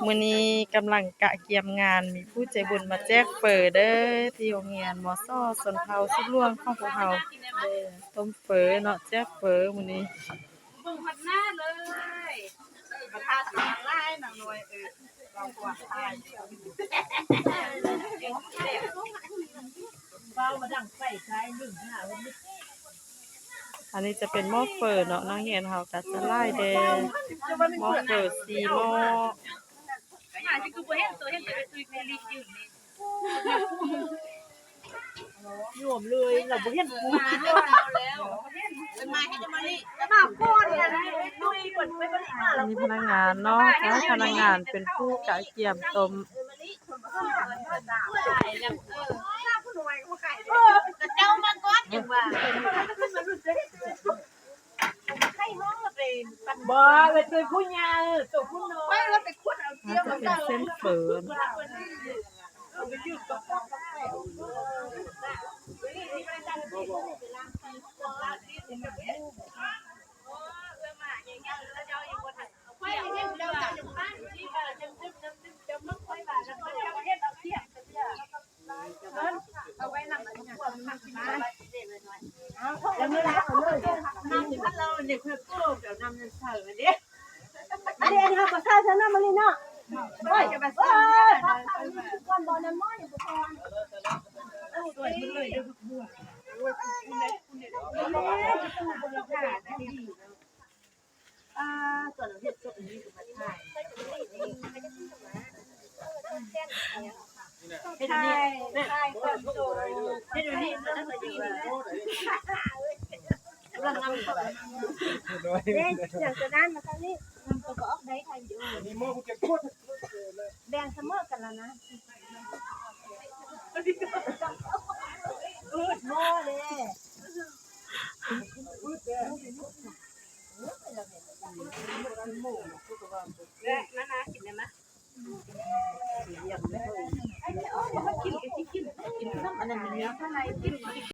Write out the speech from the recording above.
มื้อนี้กำลังกะเกียมงานมีผู้ใจบุญมาแจกเฝอเด้อที่โรงเรียนมซ้อสนเผาสุดร่วงของพวกเราต้มเฝอเนาะแจกเฝอมื้อนี้เบิ่งพัดหน้าเลยมาทาสีไล่หนังหน่วยเรากวาดทายเบามาดังไฟใช้หนึ่งหาวันนี้อันนี้จะเป็นหม้อเฝอเนาะนักเรียนเฮาก็จะไล่แดงหม้อเฝอ4หม้อหาที่กูเห็นตัวตุยเมลีอยู่นี่รวมเลยเราบ่เห็นกูมาแล้วเป็นมาให้จะมานี่มาโคตรเนี่ยตุยเปิดไปบ่ได้มาแล้วมีพนักงานเนาะพนักงานเป็นผู้กะเกียมต้มเจ้ามาก่อนอย่างว่าบ่เลยเป็นผู้ใหญ่ตัวผู้น้อยเราแต่คนเอาเกี่ยวมาเป็นเส้นเฝอแล้วเมื่อไรเขาเลยน้ำพัดเราเนี่ยเพื่อกู้เดี๋ยวน้ำจะเสิร์ฟอันนี้อันนี้ครับภาษาชนะมาเลยเนาะโอ้ยภาษาก่อนบ่อน้ำมันอยู่ก่อนสวยมันเลยด้วยบัวคุณได้ตู้บนราคาได้ดีส่วนเราเห็ดจบนี้คือมาถ่ายเฮ็ดนี่ใช่คนโตเฮ็ดนี่นั่นก็ยังกำลังนำเข้าอย่างจะนั้นมาทางนี้นำตัวก็ออกได้ทันอยู่นี่โม่เก็บโคตรแดงเสมอกันแล้วนะโม่เลยนั่นนะกินได้ไหมกินน้ำอันนั้นเนื้อข้างในกิน